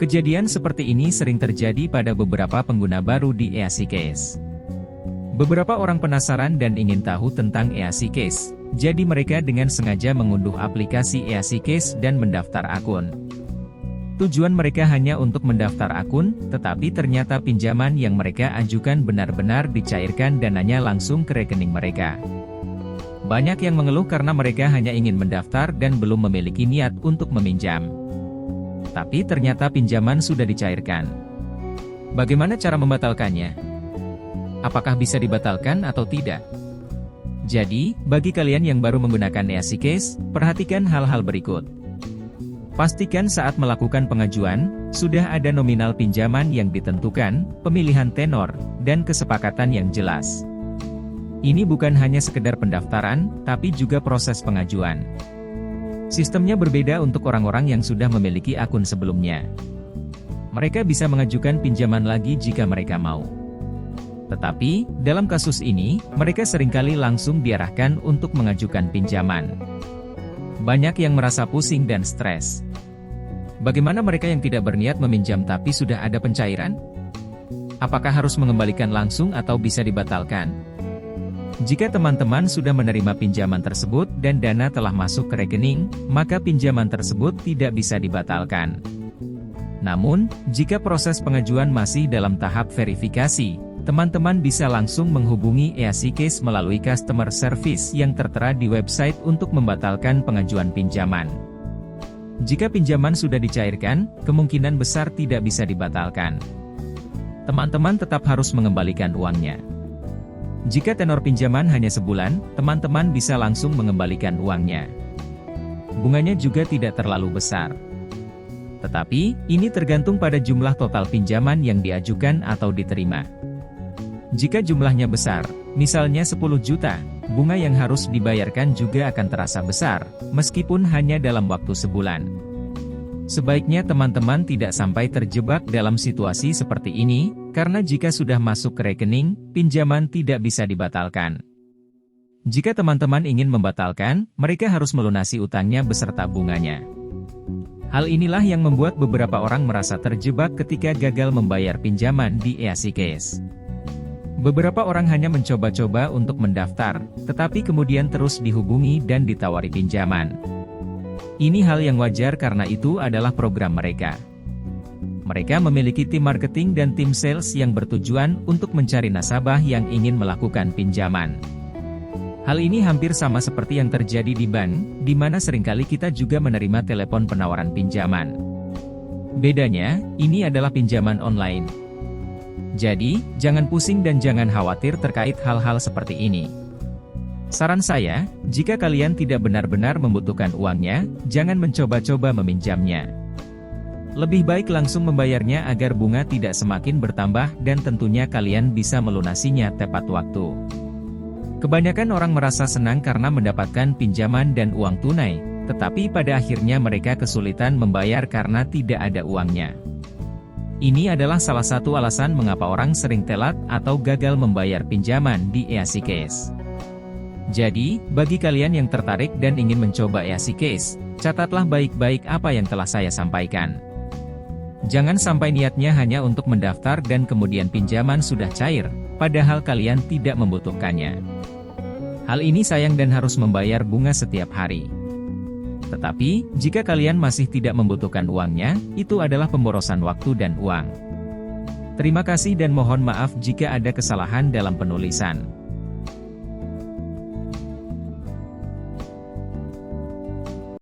Kejadian seperti ini sering terjadi pada beberapa pengguna baru di EasyCash. Beberapa orang penasaran dan ingin tahu tentang EasyCash, jadi mereka dengan sengaja mengunduh aplikasi EasyCash dan mendaftar akun. Tujuan mereka hanya untuk mendaftar akun, tetapi ternyata pinjaman yang mereka ajukan benar-benar dicairkan dananya langsung ke rekening mereka. Banyak yang mengeluh karena mereka hanya ingin mendaftar dan belum memiliki niat untuk meminjam. Tapi ternyata pinjaman sudah dicairkan. Bagaimana cara membatalkannya? Apakah bisa dibatalkan atau tidak? Jadi, bagi kalian yang baru menggunakan EasyCash, perhatikan hal-hal berikut. Pastikan saat melakukan pengajuan, sudah ada nominal pinjaman yang ditentukan, pemilihan tenor, dan kesepakatan yang jelas. Ini bukan hanya sekedar pendaftaran, tapi juga proses pengajuan. Sistemnya berbeda untuk orang-orang yang sudah memiliki akun sebelumnya. Mereka bisa mengajukan pinjaman lagi jika mereka mau. Tetapi, dalam kasus ini, mereka seringkali langsung diarahkan untuk mengajukan pinjaman. Banyak yang merasa pusing dan stres. Bagaimana mereka yang tidak berniat meminjam tapi sudah ada pencairan? Apakah harus mengembalikan langsung atau bisa dibatalkan? Jika teman-teman sudah menerima pinjaman tersebut dan dana telah masuk ke rekening, maka pinjaman tersebut tidak bisa dibatalkan. Namun, jika proses pengajuan masih dalam tahap verifikasi, teman-teman bisa langsung menghubungi EasyCash melalui customer service yang tertera di website untuk membatalkan pengajuan pinjaman. Jika pinjaman sudah dicairkan, kemungkinan besar tidak bisa dibatalkan. Teman-teman tetap harus mengembalikan uangnya. Jika tenor pinjaman hanya sebulan, teman-teman bisa langsung mengembalikan uangnya. Bunganya juga tidak terlalu besar. Tetapi, ini tergantung pada jumlah total pinjaman yang diajukan atau diterima. Jika jumlahnya besar, misalnya 10 juta, bunga yang harus dibayarkan juga akan terasa besar, meskipun hanya dalam waktu sebulan. Sebaiknya teman-teman tidak sampai terjebak dalam situasi seperti ini, karena jika sudah masuk ke rekening, pinjaman tidak bisa dibatalkan. Jika teman-teman ingin membatalkan, mereka harus melunasi utangnya beserta bunganya. Hal inilah yang membuat beberapa orang merasa terjebak ketika gagal membayar pinjaman di EasyCash. Beberapa orang hanya mencoba-coba untuk mendaftar, tetapi kemudian terus dihubungi dan ditawari pinjaman. Ini hal yang wajar karena itu adalah program mereka. Mereka memiliki tim marketing dan tim sales yang bertujuan untuk mencari nasabah yang ingin melakukan pinjaman. Hal ini hampir sama seperti yang terjadi di bank, di mana seringkali kita juga menerima telepon penawaran pinjaman. Bedanya, ini adalah pinjaman online. Jadi, jangan pusing dan jangan khawatir terkait hal-hal seperti ini. Saran saya, jika kalian tidak benar-benar membutuhkan uangnya, jangan mencoba-coba meminjamnya. Lebih baik langsung membayarnya agar bunga tidak semakin bertambah dan tentunya kalian bisa melunasinya tepat waktu. Kebanyakan orang merasa senang karena mendapatkan pinjaman dan uang tunai, tetapi pada akhirnya mereka kesulitan membayar karena tidak ada uangnya. Ini adalah salah satu alasan mengapa orang sering telat atau gagal membayar pinjaman di EasyCash. Jadi, bagi kalian yang tertarik dan ingin mencoba EasyCash, catatlah baik-baik apa yang telah saya sampaikan. Jangan sampai niatnya hanya untuk mendaftar dan kemudian pinjaman sudah cair, padahal kalian tidak membutuhkannya. Hal ini sayang dan harus membayar bunga setiap hari. Tetapi, jika kalian masih tidak membutuhkan uangnya, itu adalah pemborosan waktu dan uang. Terima kasih dan mohon maaf jika ada kesalahan dalam penulisan.